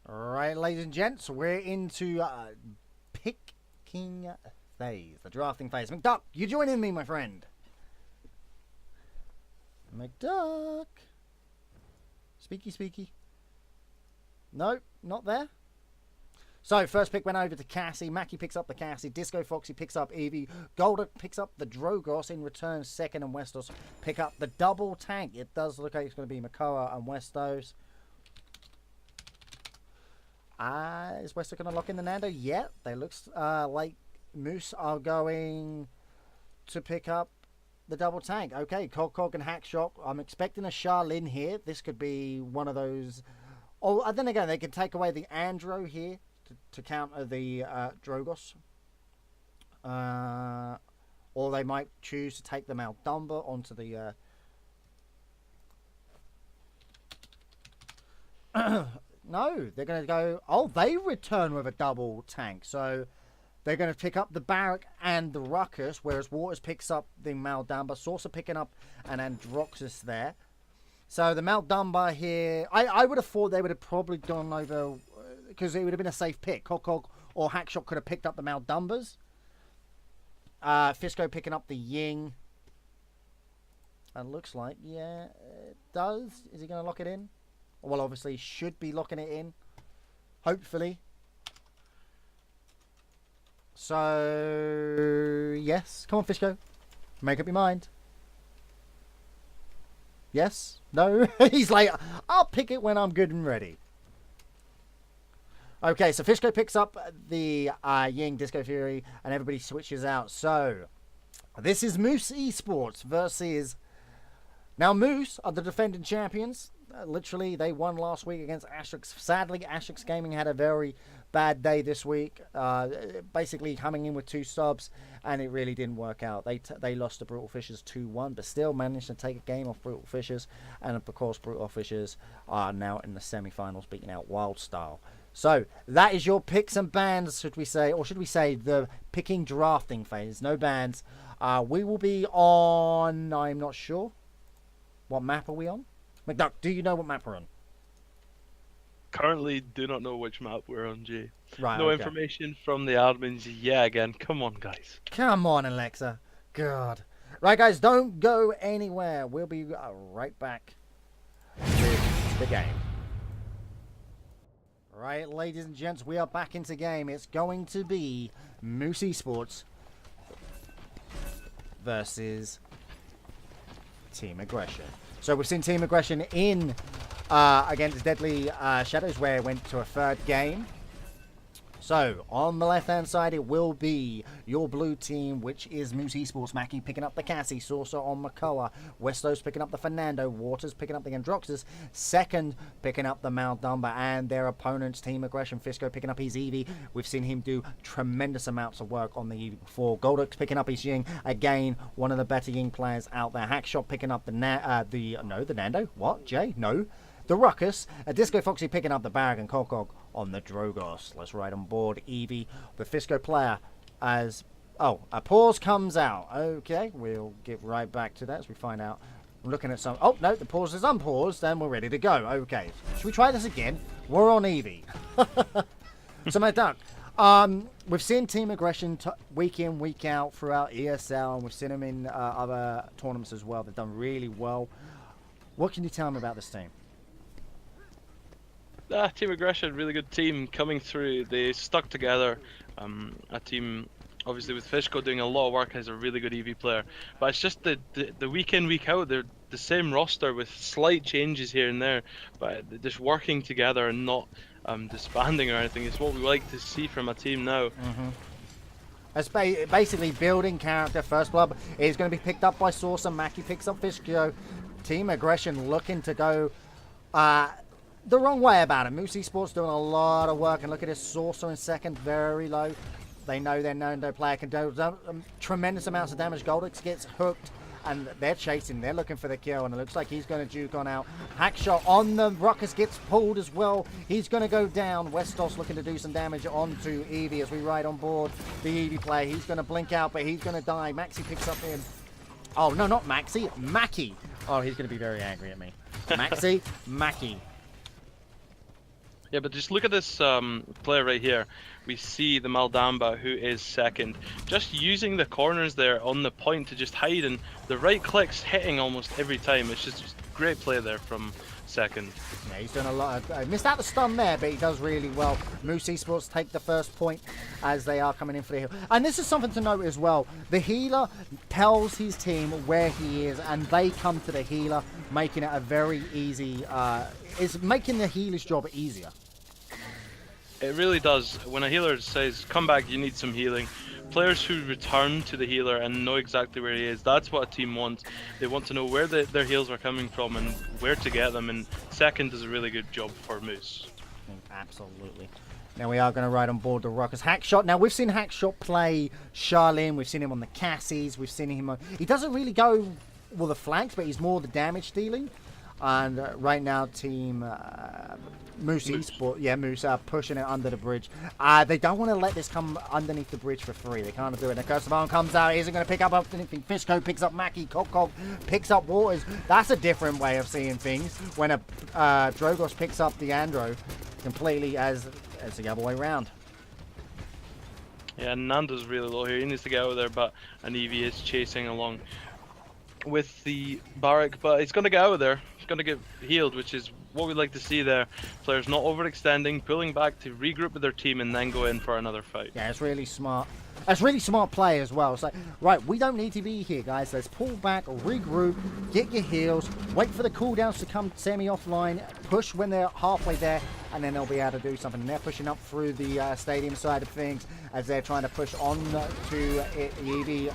Alright, ladies and gents, we're into picking phase, the drafting phase. McDuck, you joining me, my friend? McDuck. Speaky. No, not there. So, first pick went over to Cassie. Mackie picks up the Cassie. Disco Foxy picks up Evie. Golden picks up the Drogos. In return, second and Westos pick up the double tank. It does look like it's going to be Makoa and Westos. Is Westos going to lock in the Nando? Yeah, they looks like Moose are going to pick up the double tank. Okay, Cog and Hackshot. I'm expecting a Charlene here. This could be one of those. Oh, then again, they can take away the Andro here to counter the Drogos. Or they might choose to take the Maldumba onto the... No, they're going to go... Oh, they return with a double tank. So they're going to pick up the Barrack and the Ruckus, whereas Waters picks up the Maldumba. Saucer picking up an Androxus there. So the Maldumba here... I would have thought they would have probably gone over... Because it would have been a safe pick. Cog or Hackshot could have picked up the Maldumbas. Fisco picking up the Ying. And looks like, yeah, it does. Is he going to lock it in? Well, obviously, should be locking it in. Hopefully. So, yes. Come on, Fisco. Make up your mind. Yes? No? He's like, I'll pick it when I'm good and ready. Okay, so Fisco picks up the Ying Disco Fury, and everybody switches out. So, this is Moose Esports versus... Now, Moose are the defending champions. Literally, they won last week against Ashrix. Sadly, Ashrix Gaming had a very bad day this week. Basically, coming in with 2 subs, and it really didn't work out. They lost to Brutal Fishers 2-1, but still managed to take a game off Brutal Fishers. And, of course, Brutal Fishers are now in the semi-finals, beating out Wild Style. So, that is your picks and bans, should we say, or should we say the picking drafting phase. No bans. We will be on, I'm not sure. What map are we on? McDuck, do you know what map we're on? Currently, do not know which map we're on, Jay. Right, no okay. information from the admins. Yeah, again, come on, guys. Come on, Alexa. God. Right, guys, don't go anywhere. We'll be right back with the game. Right, ladies and gents, we are back into game. It's going to be Moose Esports versus Team Aggression. So we've seen Team Aggression in against Deadly Shadows, where it went to a 3rd game. So, on the left-hand side, it will be your blue team, which is Moose Esports. Mackie picking up the Cassie, Saucer on Makoa, Westos picking up the Fernando, Waters picking up the Androxus, second picking up the Maldumba, and their opponent's Team Aggression, Fisco picking up his Eevee. We've seen him do tremendous amounts of work on the Eevee before. Goldex picking up his Ying, again, one of the better Ying players out there. Hackshot picking up the Nando. What? Jay? No. The Ruckus, Disco Foxy picking up the Barrack, and Cog on the Drogos. Let's ride on board Eevee, the Fisco player, as... Oh, a pause comes out. Okay, we'll get right back to that as we find out. I'm looking at some... Oh, no, the pause is unpaused, then we're ready to go. Okay, should we try this again? We're on Eevee. So, my duck, we've seen Team Aggression week in, week out throughout ESL, and we've seen them in other tournaments as well. They've done really well. What can you tell me about this team? Team Aggression, really good team coming through. They stuck together. A team, obviously, with Fishko doing a lot of work as a really good EV player. But it's just the week in, week out, they're the same roster with slight changes here and there. But they're just working together and not disbanding or anything. It's what we like to see from a team now. It's basically building character. First blood is going to be picked up by Saucer. Mackie picks up Fishko. Team Aggression looking to go... the wrong way about it. Moose Esports doing a lot of work, and look at this Saucer in second, very low. They know their Nando player can do tremendous amounts of damage. Goldex gets hooked, and they're chasing. They're looking for the kill, and it looks like he's going to juke on out. Hackshot on the Ruckus gets pulled as well. He's going to go down. Westos looking to do some damage onto Eevee as we ride on board the Eevee player. He's going to blink out, but he's going to die. Maxi picks up in. Oh, no, not Maxi. Mackie. Oh, he's going to be very angry at me. Maxi, Mackie. Yeah, but just look at this player right here. We see the Maldamba, who is second, just using the corners there on the point to just hide, and the right click's hitting almost every time. It's just great play there from second. Yeah, he's done a lot of, missed out the stun there, but he does really well. Moosesports take the first point as they are coming in for the heal. And this is something to note as well. The healer tells his team where he is, and they come to the healer, making it a very easy, it's making the healer's job easier. It really does. When a healer says, come back, you need some healing, players who return to the healer and know exactly where he is, that's what a team wants. They want to know where their heals are coming from and where to get them, and second does a really good job for Moose. Absolutely. Now we are going to ride on board the Ruckus. Hackshot. Now we've seen Hackshot play Charlene, we've seen him on the Cassies, we've seen him on... He doesn't really go with the flanks, but he's more the damage dealing. And right now team... Moose. Moose are pushing it under the bridge. They don't want to let this come underneath the bridge for free. They can't do it. The Curse of Arm comes out. He isn't going to pick up anything. Fishko picks up Mackie. Cock picks up Waters. That's a different way of seeing things. When a Drogos picks up the Andro completely as the other way around. Yeah, Nando's really low here. He needs to get out of there, but an Eevee is chasing along with the Barrack, but he's going to get out of there. He's going to get healed, which is what we'd like to see there. Players not overextending, pulling back to regroup with their team and then go in for another fight. Yeah, it's really smart. That's really smart play as well. It's like, right, we don't need to be here, guys. Let's pull back, regroup, get your heals, wait for the cooldowns to come semi-offline, push when they're halfway there, and then they'll be able to do something. And they're pushing up through the stadium side of things as they're trying to push on to it. Eevee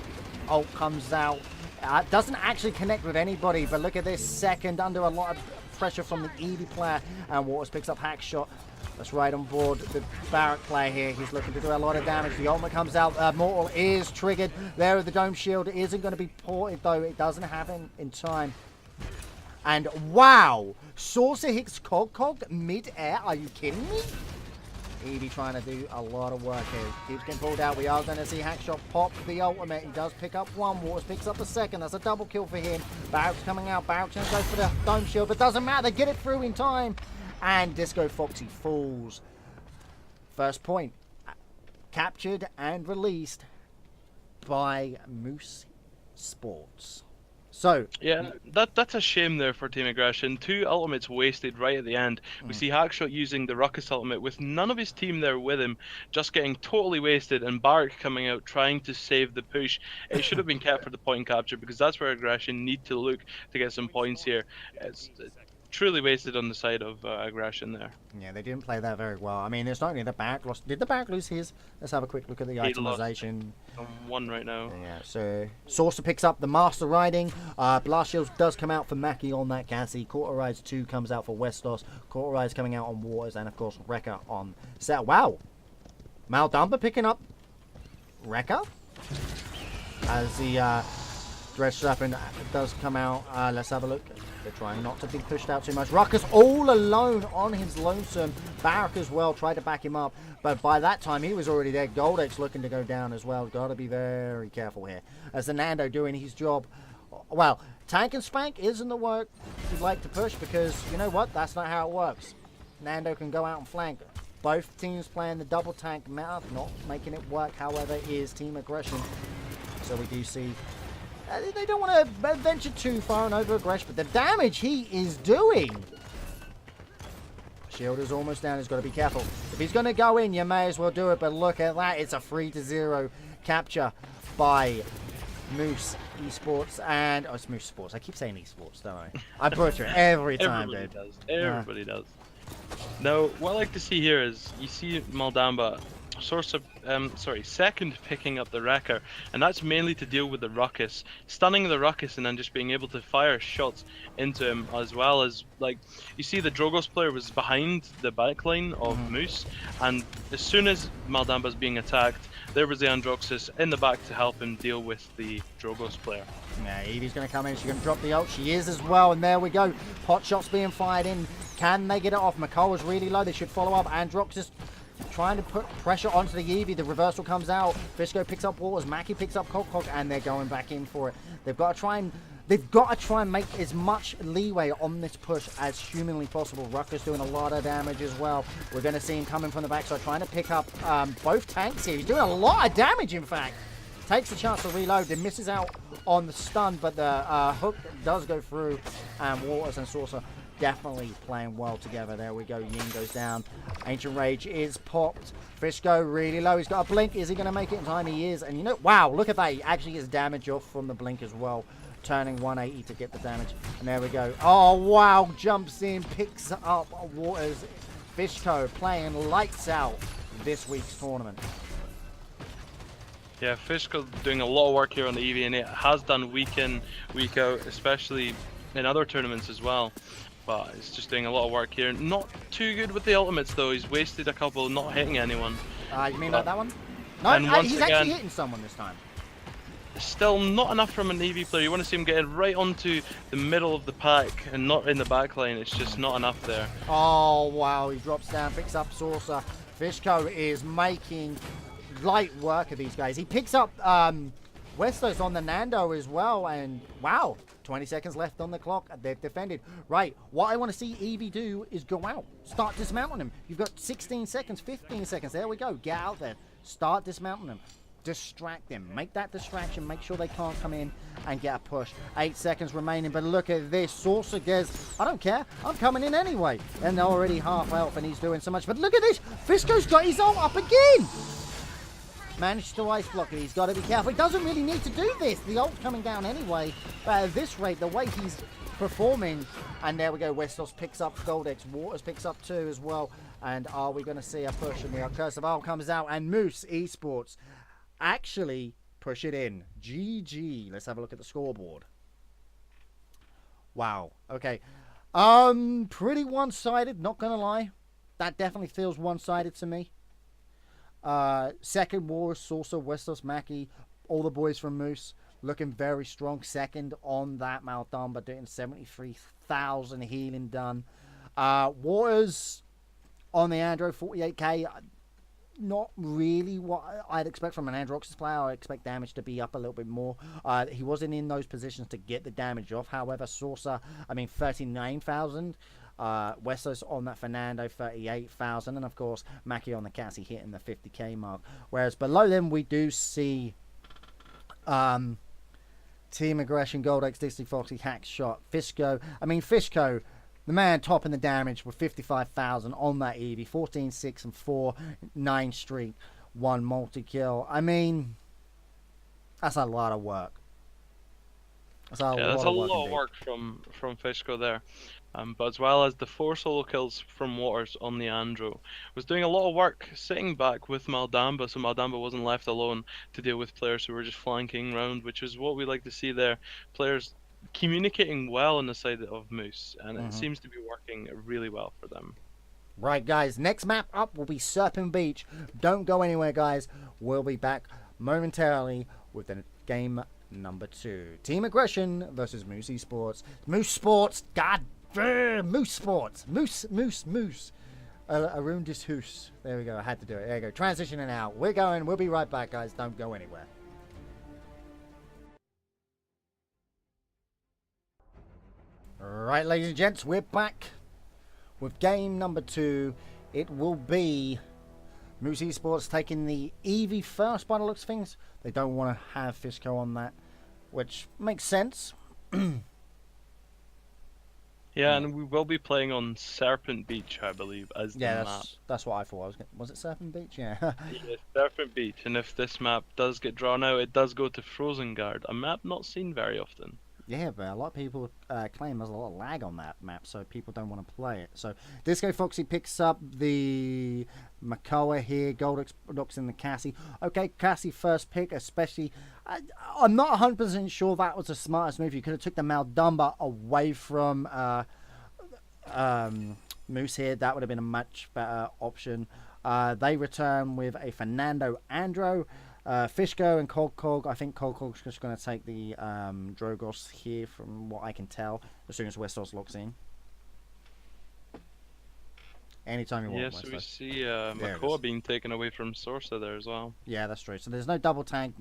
ult comes out. Doesn't actually connect with anybody, but look at this, second under a lot of pressure from the Eevee player, and Waters picks up Hackshot. Let's ride on board the Barrack player here. He's looking to do a lot of damage. The ultimate comes out. Mortal is triggered. There, the Dome Shield isn't going to be ported, though. It doesn't happen in time. And wow! Saucer hits Cog mid-air. Are you kidding me? Eevee trying to do a lot of work here. Keeps getting pulled out. We are going to see Hackshot pop the ultimate. He does pick up one. Waters picks up the second. That's a double kill for him. Barrack's coming out. Barrack's going to go for the Dome Shield, but doesn't matter. They get it through in time. And Disco Foxy falls. First point. Captured and released by Moose Sports. So yeah, that's a shame there for Team Aggression. 2 ultimates wasted right at the end. We see Hackshot using the Ruckus ultimate with none of his team there with him, just getting totally wasted, and Barrack coming out trying to save the push. It should have been kept for the point capture, because that's where Aggression need to look to get some points here. It's truly wasted on the side of Aggression there. Yeah, they didn't play that very well. I mean, it's not only the Barrack lost. Did the Barrack lose his? Let's have a quick look at the itemization. One right now. Yeah, so Saucer picks up the Master Riding. Blast Shields does come out for Mackie on that Cassie. Cauterize 2 comes out for Westos. Cauterize coming out on Waters, and of course Wrecker on set. Wow, Maldamba picking up Wrecker as the Dread Strapping does come out. Let's have a look. They're trying not to be pushed out too much. Ruckus all alone on his lonesome. Barrack as well tried to back him up, but by that time he was already there. Goldex looking to go down as well. Got to be very careful here. As the Nando doing his job. Well, Tank and Spank isn't the work you'd like to push, because you know what? That's not how it works. Nando can go out and flank. Both teams playing the double tank meta, not making it work. However, is Team Aggression. So we do see... They don't want to venture too far and over Aggression, but the damage he is doing. Shield is almost down. He's got to be careful. If he's going to go in, you may as well do it. But look at that. It's a 3-0 capture by Moose Esports. And it's Moose Sports. I keep saying Esports, don't I? I butcher it every time, dude. Everybody does. Now, what I like to see here is you see Maldamba second picking up the Wrecker, and that's mainly to deal with the Ruckus, stunning the Ruckus and then just being able to fire shots into him, as well as, like, you see the Drogos player was behind the backline of Moose, and as soon as Maldamba's being attacked, there was the Androxus in the back to help him deal with the Drogos player. Yeah, Eevee's going to come in. She's going to drop the ult. She is as well, and there we go. Pot shots being fired in. Can they get it off? McCall is really low. They should follow up. Androxus trying to put pressure onto the Eevee. The reversal comes out. Fishko picks up Waters. Mackie picks up Cock, and they're going back in for it. They've got to try and They've got to try and make as much leeway on this push as humanly possible. Rucker's doing a lot of damage as well. We're going to see him coming from the backside, trying to pick up both tanks here. He's doing a lot of damage, in fact. Takes the chance to reload, then misses out on the stun, but the hook does go through, and Waters and Saucer definitely playing well together. There we go. Yin goes down. Ancient Rage is popped. Fishko really low. He's got a blink. Is he going to make it in time? He is. And you know, wow, look at that. He actually gets damage off from the blink as well. Turning 180 to get the damage. And there we go. Oh, wow. Jumps in, picks up Waters. Fishko playing lights out this week's tournament. Yeah, Fishko doing a lot of work here on the EV, and it has done week in, week out, especially in other tournaments as well. But it's just doing a lot of work here. Not too good with the ultimates though. He's wasted a couple, not hitting anyone. You mean like that one? No, he's actually hitting someone this time. Still not enough from an EV player. You want to see him getting right onto the middle of the pack and not in the back line. It's just not enough there. Oh, wow. He drops down, picks up Saucer. Fishko is making light work of these guys. He picks up Westos on the Nando as well. And wow, 20 seconds left on the clock. They've defended. Right, what I want to see Eevee do is go out. Start dismounting him. You've got 16 seconds, 15 seconds. There we go. Get out there. Start dismounting them. Distract them. Make that distraction. Make sure they can't come in and get a push. 8 seconds remaining, but look at this. Saucer goes, I don't care. I'm coming in anyway. And they're already half health, and he's doing so much. But look at this. Fishko's got his ult up again. Managed to ice block it. He's got to be careful. He doesn't really need to do this. The ult's coming down anyway. But at this rate, the way he's performing. And there we go. Westos picks up Goldex. Waters picks up 2 as well. And are we going to see a push? And the Curse of Ult comes out. And Moosesports actually push it in. GG. Let's have a look at the scoreboard. Wow. Okay. Pretty one-sided, not gonna lie. That definitely feels one-sided to me. Second war, Saucer, Westos, Mackie, all the boys from Moose looking very strong. Second on that Maldamba, doing 73,000 healing done. Waters on the Andro, 48k. Not really what I'd expect from an Androx's player. I expect damage to be up a little bit more. He wasn't in those positions to get the damage off. However, Saucer, 39,000. Westos on that Fernando, 38,000. And of course, Mackie on the Cassie hitting the 50k mark. Whereas below them, we do see Team Aggression, Goldex, Disney, Foxy, Hack Shot, Fishko. Fishko, the man topping the damage with 55,000 on that Eevee. 14, 6, and 4. 9 streak. 1 multi-kill. That's a lot of work. That's a lot of work from Fishko there. But as well as the 4 solo kills from Waters on the Andro. Was doing a lot of work sitting back with Maldamba, so Maldamba wasn't left alone to deal with players who were just flanking around, which is what we like to see there. Players communicating well on the side of Moose, and it seems to be working really well for them. Right, guys, next map up will be Serpent Beach. Don't go anywhere, guys. We'll be back momentarily with the game number 2. Team Aggression versus Moosesports. Moosesports, god damn, Moosesports. Moose. Arundis Hoos. There we go, I had to do it. There you go, transitioning out. We'll be right back, guys. Don't go anywhere. Right, ladies and gents, we're back with game number 2. It will be Moosesports taking the Eevee first by the looks of things. They don't want to have Fishko on that, which makes sense. Yeah, and we will be playing on Serpent Beach, I believe, as the map. That's what I thought. Was it Serpent Beach? Yeah. Yeah, Serpent Beach, and if this map does get drawn out, it does go to Frozen Guard, a map not seen very often. Yeah, but a lot of people claim there's a lot of lag on that map, so people don't want to play it. So Disco Foxy picks up the Makoa here. Goldex knocks in the Cassie. Okay, Cassie first pick, especially. I'm not 100% sure that was the smartest move. You could have took the Maldamba away from Moose here. That would have been a much better option. They return with a Fernando Andro. Fishko and Cog. I think Cog's just going to take the Drogos here from what I can tell as soon as Westos locks in. Anytime you want. Yeah, so we see Makoa being taken away from Sorsa there as well. Yeah, that's true. So there's no double tank.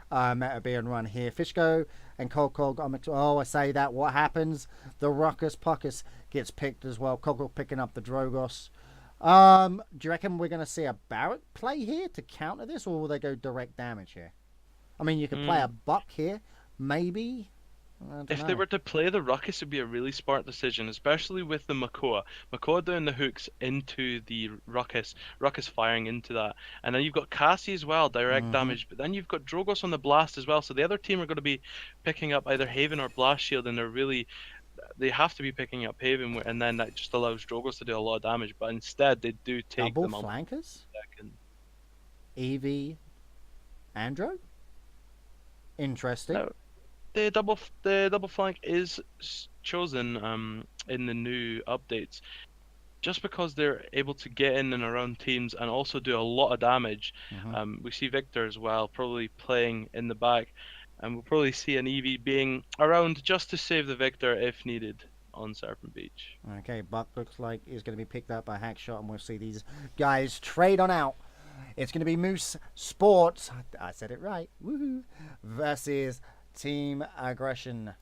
being run here. Fishko and Kolkog. I say that. What happens? The Ruckus Puckus gets picked as well. Kolkog picking up the Drogos. Do you reckon we're going to see a Barrack play here to counter this, or will they go direct damage here? I mean, you could play a Buck here, maybe. If they were to play the Ruckus, it'd be a really smart decision, especially with the Makoa. Makoa doing the hooks into the Ruckus, Ruckus firing into that. And then you've got Cassie as well, direct damage. But then you've got Drogos on the Blast as well. So the other team are going to be picking up either Haven or Blast Shield, and they have to be picking up Haven, and then that just allows Drogos to do a lot of damage. But instead, they do take double them on flankers? second. Eevee, Andro? Interesting. No. The double flank is chosen in the new updates, just because they're able to get in and around teams and also do a lot of damage. We see Victor as well, probably playing in the back, and we'll probably see an Eevee being around just to save the Victor if needed on Serpent Beach. Okay, Buck looks like he's going to be picked up by Hackshot, and we'll see these guys trade on out. It's going to be Moosesports, I said it right, woohoo, versus Team Aggression.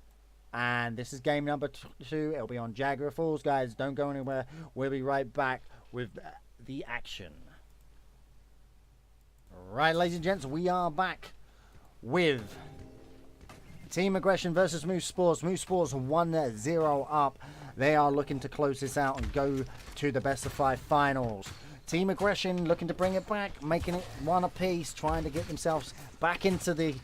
And this is game number 2. It'll be on Jaguar Falls. Guys, don't go anywhere. We'll be right back with the action. Right, ladies and gents, we are back with Team Aggression versus Moosesports. Moosesports 1-0 up. They are looking to close this out and go to the best of 5 finals. Team Aggression looking to bring it back, making it 1 apiece, trying to get themselves back into the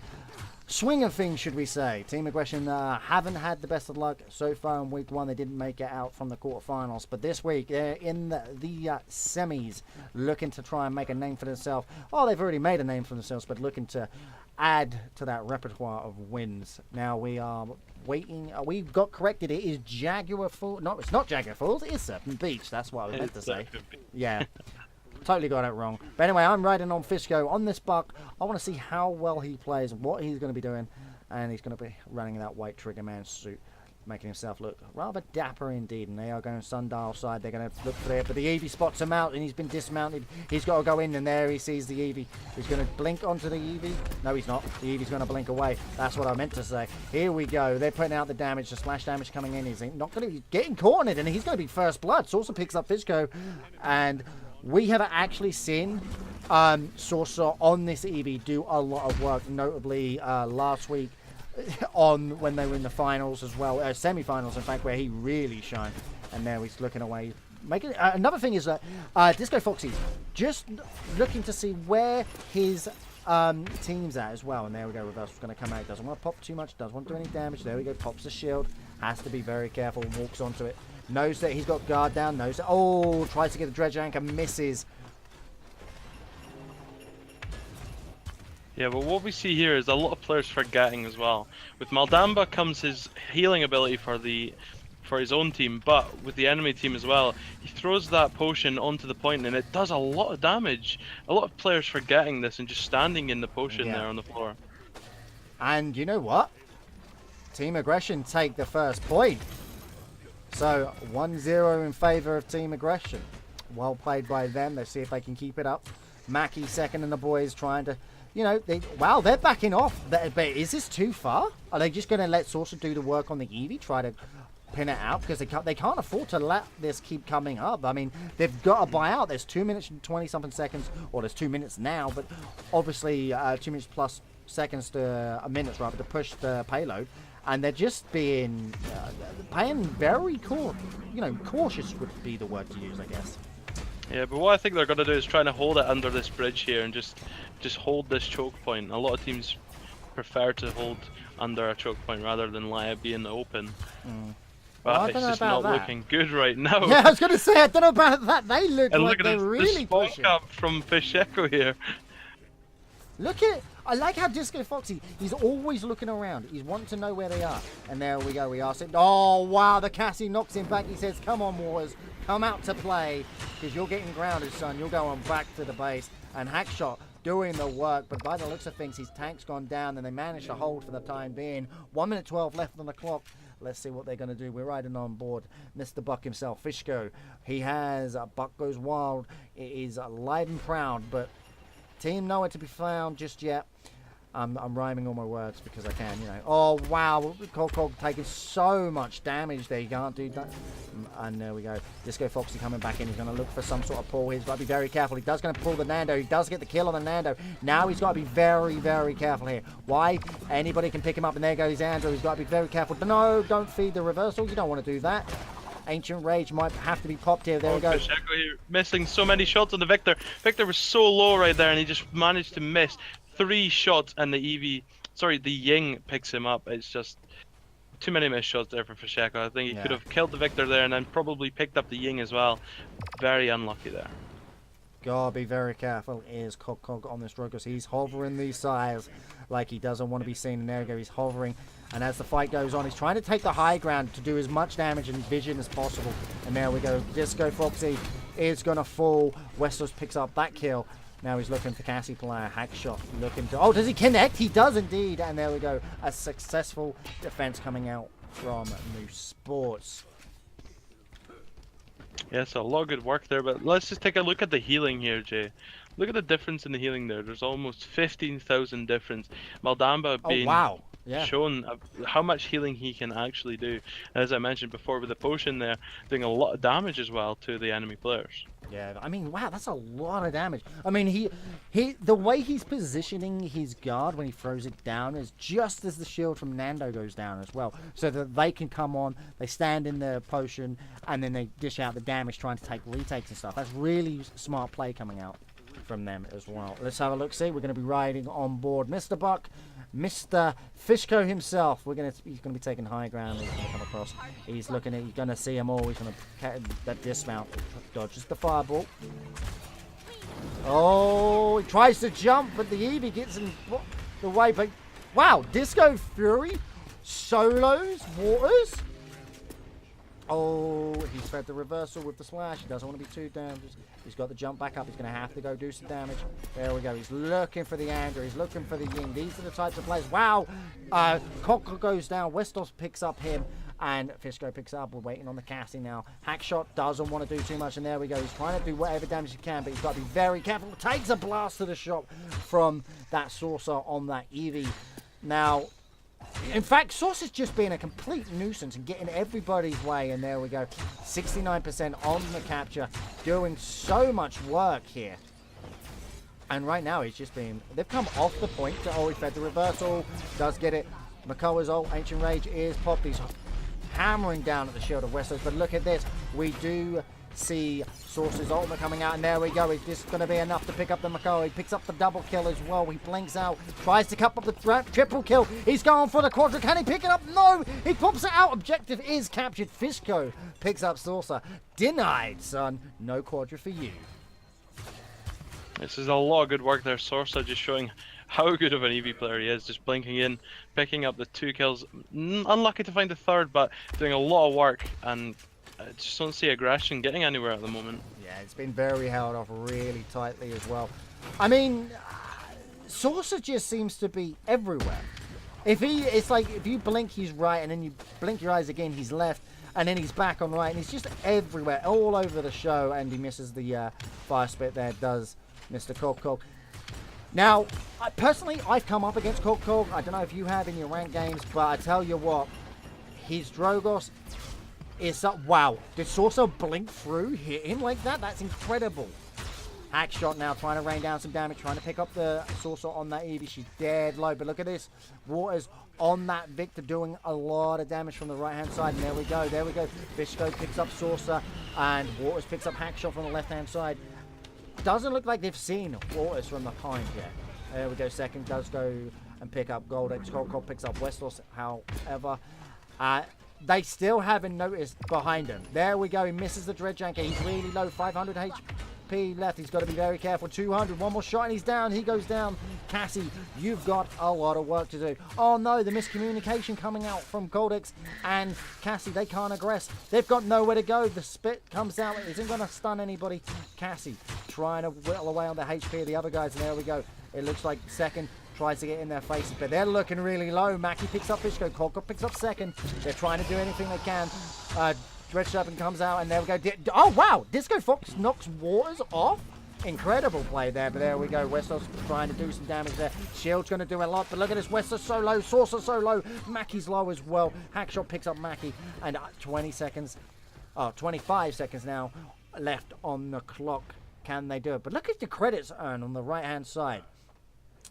swing of things, should we say. Team Aggression haven't had the best of luck so far in week 1. They didn't make it out from the quarterfinals, but this week they're in the semis, looking to try and make a name for themselves. Oh, they've already made a name for themselves, but looking to add to that repertoire of wins. Now we are waiting. We got corrected. It is Jaguar Falls. No, it's not Jaguar Falls. It is Serpent Beach. That's what I was meant to say. Yeah. Totally got it wrong. But anyway, I'm riding on Fishko on this Buck. I want to see how well he plays, what he's going to be doing. And he's going to be running that white Trigger Man suit, making himself look rather dapper indeed. And they are going Sundial side. They're going to look for there. But the Eevee spots him out, and he's been dismounted. He's got to go in, and there he sees the Eevee. He's going to blink onto the Eevee. No, he's not. The Eevee's going to blink away. That's what I meant to say. Here we go. They're putting out the damage. The splash damage coming in. He's not going to be getting caught in it, and he's going to be first blood. Saucer picks up Fishko, and we have actually seen Saucer on this Eevee do a lot of work, notably last week on when they were in the finals as well, semi-finals in fact, where he really shined. And now he's looking away. Another thing is that Disco Foxy's just looking to see where his team's at as well. And there we go, Reverse is going to come out. Doesn't want to pop too much, doesn't want to do any damage. There we go, pops the shield. Has to be very careful, walks onto it. Knows that he's got guard down, knows that, oh, tries to get the dredge anchor, misses. Yeah, but what we see here is a lot of players forgetting as well. With Maldamba comes his healing ability for his own team, but with the enemy team as well, he throws that potion onto the point and it does a lot of damage. A lot of players forgetting this and just standing in the potion there on the floor. And you know what? Team Aggression take the first point. So 1-0 in favour of Team Aggression. Well played by them. Let's see if they can keep it up. Mackie second, and the boys trying to, you know, they're backing off. But is this too far? Are they just going to let Saucer do the work on the Eevee, try to pin it out? Because they can't afford to let this keep coming up. I mean, they've got to buy out. There's 2 minutes and 20-something seconds, or there's 2 minutes now, but obviously 2 minutes plus seconds to minutes rather to push the payload. And they're just being playing very cautious would be the word to use, I guess. Yeah, but what I think they're going to do is trying to hold it under this bridge here and just hold this choke point. A lot of teams prefer to hold under a choke point rather than let it be in the open. But it's just not looking good right now. Yeah, I was going to say, I don't know about that. They look and like look they're at really pushing. Up from Fish Echo here. Look at, I like how Disco Foxy, he's always looking around. He's wanting to know where they are. And there we go, we are sitting. Oh, wow, the Cassie knocks him back. He says, come on, Waters, come out to play, because you're getting grounded, son. You're going back to the base. And Hackshot doing the work, but by the looks of things, his tank's gone down, and they managed to hold for the time being. 1 minute 12 left on the clock. Let's see what they're going to do. We're riding on board Mr. Buck himself, Fishko. He has Buck Goes Wild. It is live and proud, but team nowhere to be found just yet. I'm rhyming all my words because I can, you know. Oh, wow. Cog taking so much damage there. You can't do that. And there we go. Disco Foxy coming back in. He's going to look for some sort of pull. He's got to be very careful. He does going to pull the Nando. He does get the kill on the Nando. Now he's got to be very, very careful here. Why? Anybody can pick him up. And there goes Andrew. He's got to be very careful. No, don't feed the reversal. You don't want to do that. Ancient Rage might have to be popped here. There we go. Pacheco here missing so many shots on the Victor. Victor was so low right there and he just managed to miss 3 shots, and the Ying picks him up. It's just too many missed shots there for Pacheco. I think he could have killed the Victor there and then probably picked up the Ying as well. Very unlucky there. Gotta be very careful. Is Cog on this road because he's hovering these sides like he doesn't want to be seen. And there we go. He's hovering. And as the fight goes on, he's trying to take the high ground to do as much damage and vision as possible. And there we go. Disco Foxy is going to fall. Westeros picks up that kill. Now he's looking for Cassie player. Hack shot. Looking to... Oh, does he connect? He does indeed. And there we go. A successful defense coming out from Moosesports. Yeah, so a lot of good work there, but let's just take a look at the healing here, Jay. Look at the difference in the healing there. There's almost 15,000 difference. Maldamba being shown how much healing he can actually do. And as I mentioned before with the potion there, doing a lot of damage as well to the enemy players. Yeah, I mean, wow, that's a lot of damage. I mean, the way he's positioning his guard when he throws it down is just as the shield from Nando goes down as well. So that they can come on, they stand in the potion, and then they dish out the damage trying to take retakes and stuff. That's really smart play coming out from them as well. Let's have a look. See, we're going to be riding on board Mr. Buck, Mr. Fishko himself. He's going to be taking high ground. He's going to come across. He's looking at. You're going to see them all. He's going to that dismount. Dodges the fireball. Oh, he tries to jump, but the Eevee gets in the way. But wow, Disco Fury solos Waters. Oh, he's fed the reversal with the slash. He doesn't want to be too damaged. He's got the jump back up. He's going to have to go do some damage. There we go. He's looking for the Anger. He's looking for the Ying. These are the types of players. Wow. Cocker goes down. Westos picks up him. And Fishko picks up. We're waiting on the Cassie now. Hackshot doesn't want to do too much. And there we go. He's trying to do whatever damage he can. But he's got to be very careful. Takes a blast to the shot from that Saucer on that Eevee. Now... In fact, Sauce is just being a complete nuisance and getting everybody's way. And there we go. 69% on the capture. Doing so much work here. And right now, he's just being... They've come off the point. Oh, he fed the reversal. Does get it. Makoa's ult. Ancient Rage is popped. He's hammering down at the shield of Westeros. But look at this. We do see Sauce's ultimate coming out. And there we go. Is this going to be enough to pick up the Makoa? He picks up the double kill as well. He blinks out. Tries to cut up the triple kill. He's going for the quadra. Can he pick it up? No! He pops it out. Objective is captured. Fishko picks up Saucer. Denied, son. No quadra for you. This is a lot of good work there. Saucer just showing how good of an Eevee player he is. Just blinking in, picking up the 2 kills. Unlucky to find the 3rd, but doing a lot of work. And I just don't see Aggression getting anywhere at the moment. Yeah, it's been very held off really tightly as well. I mean, Saucer just seems to be everywhere. It's like if you blink, he's right, and then you blink your eyes again, he's left, and then he's back on right, and he's just everywhere, all over the show, and he misses the fire spit there, does Mr. Cog. Now, personally, I've come up against Cog. I don't know if you have in your ranked games, but I tell you what, his Drogos is up. Wow, did Saucer blink through, hit him like that? That's incredible. Hack shot now, trying to rain down some damage, trying to pick up the Saucer on that Eevee. She's dead low, but look at this. Waters on that Victor doing a lot of damage from the right-hand side. And there we go. Fishko picks up Saucer, and Waters picks up Hack shot from the left-hand side. Doesn't look like they've seen Waters from behind yet. There we go. Second does go and pick up Goldex. Cold picks up Westeros, however. They still haven't noticed behind him. There we go. He misses the Dredge Anchor. He's really low. 500 HP left. He's got to be very careful. 200. One more shot and he's down. He goes down. Cassie, you've got a lot of work to do. Oh no, the miscommunication coming out from Goldex and Cassie. They can't aggress. They've got nowhere to go. The spit comes out. It isn't going to stun anybody. Cassie trying to whittle away on the HP of the other guys. And there we go. It looks like second tries to get in their faces, but they're looking really low. Mackie picks up Fishko. Colcott picks up second. They're trying to do anything they can. Dredge Serpent comes out, and there we go. Oh, wow! Disco Fox knocks Waters off. Incredible play there, but there we go. Westos trying to do some damage there. Shield's going to do a lot, but look at this. Westos so low, Saucer so low. Mackey's low as well. Hackshot picks up Mackey, and 25 seconds now left on the clock. Can they do it? But look at the credits earned on the right-hand side.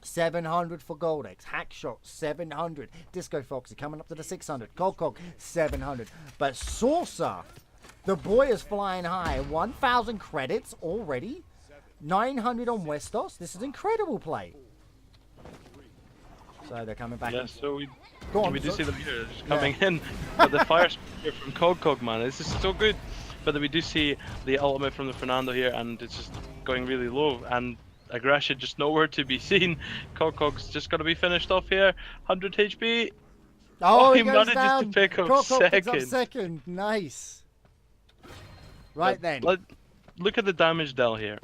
700 for Goldex, Hackshot 700, Disco Foxy coming up to the 600, Cog 700, but Saucer, the boy is flying high. 1,000 credits already. 900 on Westos. This is incredible play. So they're coming back. Yeah, so we do So, see the leader just coming in. But the fire spear from Cog, man, this is so good. But then we do see the ultimate from the Fernando here, and it's just going really low. And Aggression just nowhere to be seen. Cog's just going to be finished off here. 100 HP. oh, he managed down. to pick up Picks up second. second. Nice. Right then. Look at the damage dealt here.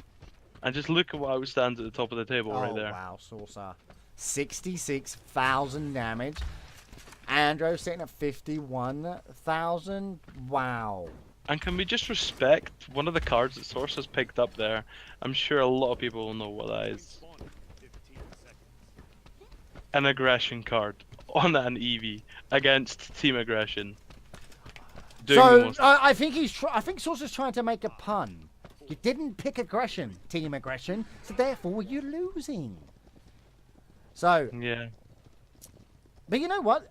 And just look at what stands at the top of the table right there. Wow, Saucer. 66,000 damage. Andro sitting at 51,000. Wow. And can we just respect one of the cards that Source has picked up there? I'm sure a lot of people will know what that is. An Aggression card on an EV against Team Aggression. So I think I think Saucer's trying to make a pun. You didn't pick Aggression, Team Aggression, so therefore you're losing. So yeah. But you know what?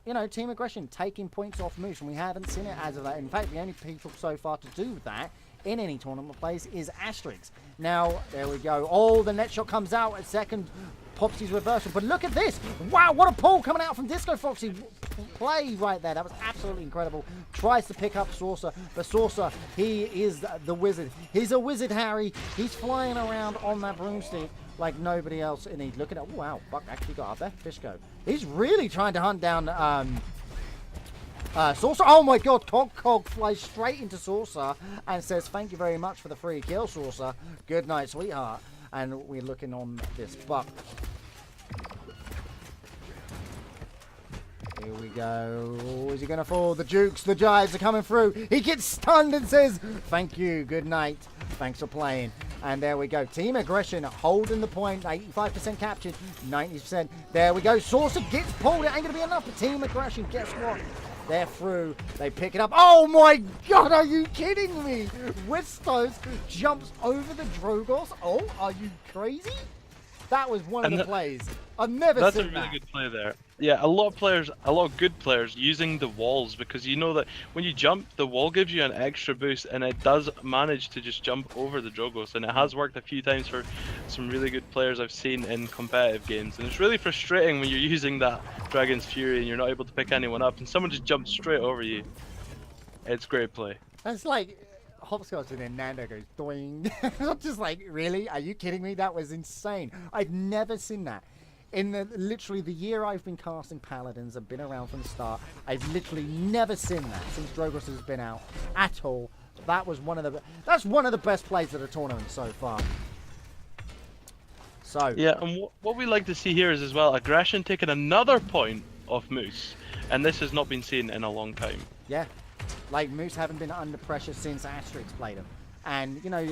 You know, Team Aggression taking points off Moose, and we haven't seen it as of that. In fact, the only people so far to do that in any tournament plays is Asterix. Now, there we go. Oh, the net shot comes out at second. Popsy's reversal. But look at this. Wow, what a pull coming out from Disco Foxy. Play right there. That was absolutely incredible. Tries to pick up Saucer. But Saucer, he is the wizard. He's a wizard, Harry. He's flying around on that broomstick like nobody else in it. Look at it. Oh, wow, Buck actually got up there. Fishko. He's really trying to hunt down Saucer. Oh my god, Cog flies straight into Saucer and says, thank you very much for the free kill, Saucer. Good night, sweetheart. And we're looking on this Buck. Here we go. Oh, is he going to fall? The Jukes, the Jives are coming through. He gets stunned and says, thank you, good night. Thanks for playing. And there we go. Team Aggression holding the point. 85% captured. 90%. There we go. Saucer gets pulled. It ain't going to be enough for Team Aggression. Guess what? They're through. They pick it up. Oh my god, are you kidding me? Westos jumps over the Drogos. Oh, are you crazy? That was one of the plays. I've never seen that. That's a really good play there. Yeah, a lot of good players using the walls, because you know that when you jump, the wall gives you an extra boost, and it does manage to just jump over the Drogos, and it has worked a few times for some really good players I've seen in competitive games. And it's really frustrating when you're using that Dragon's Fury and you're not able to pick anyone up, and someone just jumps straight over you. It's great play. That's like hopscotch, and then Nando goes doing. I'm just like, really? Are you kidding me? That was insane. I've never seen that. In literally the year I've been casting Paladins and been around from the start, I've literally never seen that since Drogos has been out at all. That's one of the best plays of the tournament so far. So yeah, and what we like to see here is as well Aggression taking another point off Moose, and this has not been seen in a long time. Yeah, like Moose haven't been under pressure since Asterix played him, and you know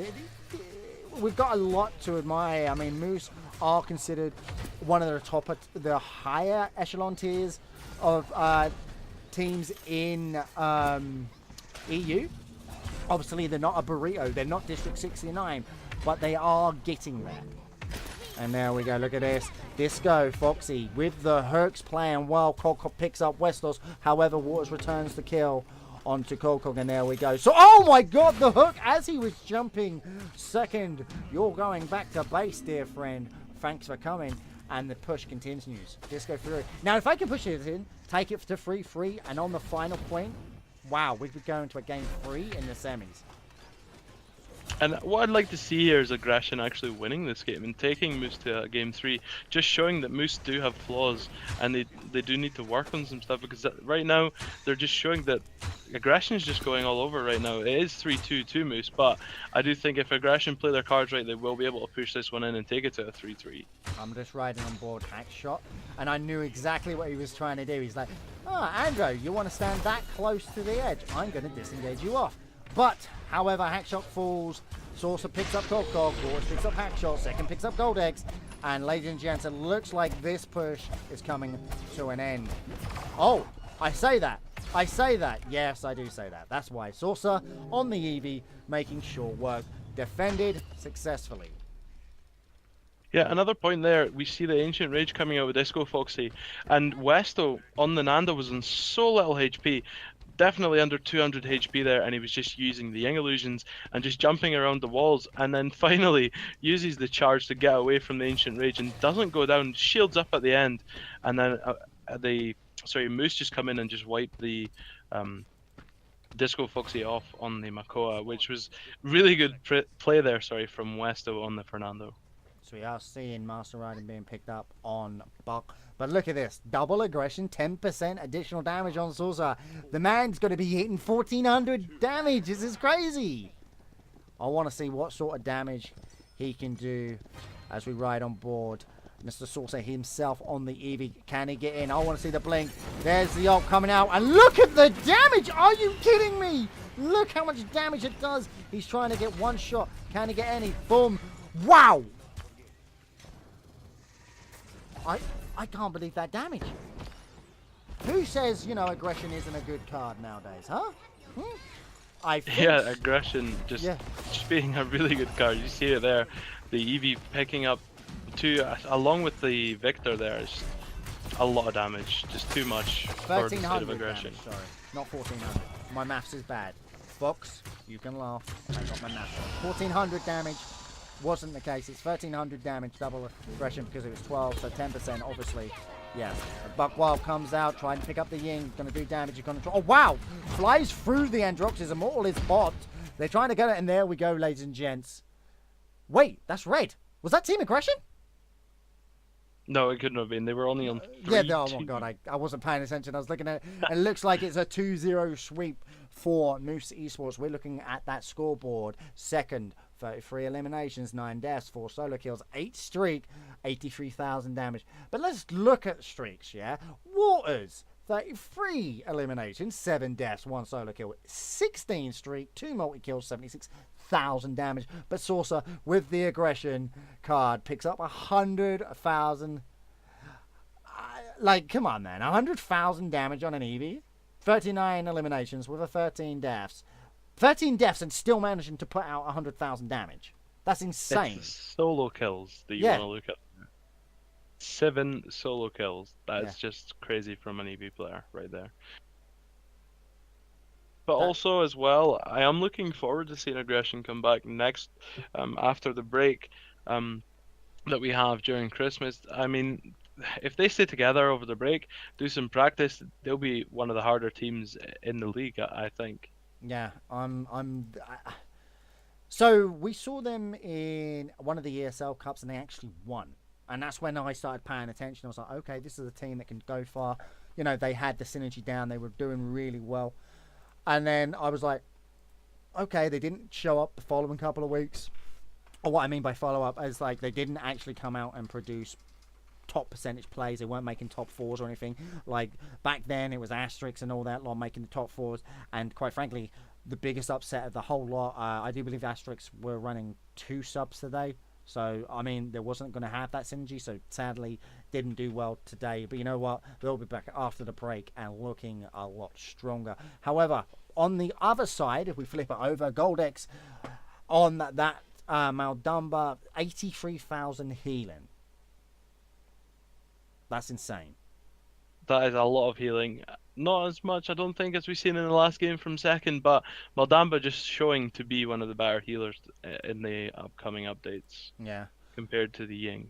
we've got a lot to admire. I mean, Moose are considered one of the higher echelon tiers of teams in EU. Obviously, they're not a burrito, they're not District 69, but they are getting there. And there we go, look at this. Disco Foxy with the Hercs playing well. Cog picks up Westos, however, Waters returns the kill onto Cog, and there we go. So, oh my god, the hook as he was jumping second. You're going back to base, dear friend. Thanks for coming. And the push continues. Disco through. Now, if I can push it in, take it to 3-3, and on the final point, wow, we'd be going to a game 3 in the semis. And what I'd like to see here is Aggression actually winning this game and taking Moose to game 3, just showing that Moose do have flaws and they do need to work on some stuff, because right now they're just showing that Aggression is just going all over right now. It is 3-2 to Moose, but I do think if Aggression play their cards right, they will be able to push this one in and take it to a 3-3. I'm just riding on board Hackshot, and I knew exactly what he was trying to do. He's like, oh, Andrew, you want to stand that close to the edge? I'm going to disengage you off. But, however, Hackshot falls. Saucer picks up Cog Cog. Waters picks up Hackshot. Second picks up Gold Eggs. And ladies and gents, it looks like this push is coming to an end. Oh, I say that. I say that. Yes, I do say that. That's why Saucer on the Eevee making short work. Defended successfully. Yeah, another point there, we see the Ancient Rage coming out with Disco Foxy, and Westo on the Nanda was on so little HP, definitely under 200 HP there, and he was just using the Ying Illusions and just jumping around the walls, and then finally uses the charge to get away from the Ancient Rage and doesn't go down, shields up at the end, and then Moose just come in and just wipe the Disco Foxy off on the Makoa, which was really good play there, from Westo on the Fernando. So we are seeing Master Riding being picked up on Buck. But look at this. Double aggression, 10% additional damage on Saucer. The man's going to be hitting 1400 damage. This is crazy. I want to see what sort of damage he can do as we ride on board. Mr. Saucer himself on the Eevee. Can he get in? I want to see the blink. There's the ult coming out. And look at the damage. Are you kidding me? Look how much damage it does. He's trying to get one shot. Can he get any? Boom. Wow. I can't believe that damage. Who says, aggression isn't a good card nowadays, huh? Aggression just being a really good card. You see it there. The Eevee picking up along with the Victor there, is a lot of damage. Just too much for the state of aggression. Damage, sorry, not 1400. My maths is bad. Fox, you can laugh. I got my maths. 1400 damage. Wasn't the case. It's 1300 damage, double aggression because it was 12, so 10% obviously. Yes. Buckwild comes out, trying to pick up the Ying, gonna do damage, you're gonna try. Oh wow! Flies through the Androx's Immortal is bot. They're trying to get it, and there we go, ladies and gents. Wait, that's red. Was that team aggression? No, it couldn't have been. They were only on 3. Oh my god, I wasn't paying attention. I was looking at it. It looks like it's a 2-0 sweep for Moose Esports. We're looking at that scoreboard. Second, 33 eliminations, 9 deaths, 4 solo kills, 8 streak, 83,000 damage. But let's look at streaks, yeah? Waters, 33 eliminations, 7 deaths, 1 solo kill, 16 streak, 2 multi-kills, 76,000 damage. But Saucer, with the aggression card, picks up 100,000. Come on, man. 100,000 damage on an Eevee. 39 eliminations with a 13 deaths. 13 deaths and still managing to put out 100,000 damage. That's insane. It's solo kills that you want to look at. 7 solo kills. That's just crazy from an EV player right there. But also as well, I am looking forward to seeing aggression come back next after the break that we have during Christmas. I mean, if they stay together over the break, do some practice, they'll be one of the harder teams in the league, I think. Yeah, so we saw them in one of the ESL Cups and they actually won. And that's when I started paying attention. I was like, okay, this is a team that can go far. They had the synergy down. They were doing really well. And then I was like, okay, they didn't show up the following couple of weeks. Or what I mean by follow up is like they didn't actually come out and produce top percentage plays. They weren't making top 4s or anything. Like back then it was Asterix and all that lot making the top 4s. And quite frankly, the biggest upset of the whole lot, I do believe Asterix were running 2 subs today. So, I mean, there wasn't going to have that synergy. So, sadly, didn't do well today. But you know what? They'll be back after the break and looking a lot stronger. However, on the other side, if we flip it over, Goldex on that Maldumba, 83,000 healing. That's insane. That is a lot of healing. Not as much, I don't think, as we've seen in the last game from second, but Maldamba just showing to be one of the better healers in the upcoming updates. Yeah. Compared to the Ying.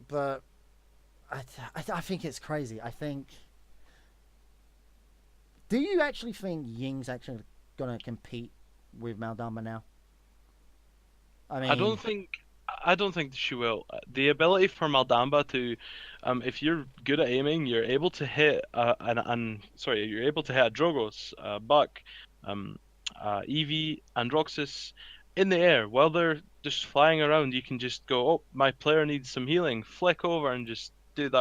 But I think it's crazy. I think... Do you actually think Ying's actually going to compete with Maldamba now? I mean... I don't think she will. The ability for Maldamba to, if you're good at aiming, you're able to hit you're able to hit a Drogos, Buck, Eevee, and Roxas in the air while they're just flying around. You can just go, oh, my player needs some healing, flick over and just do that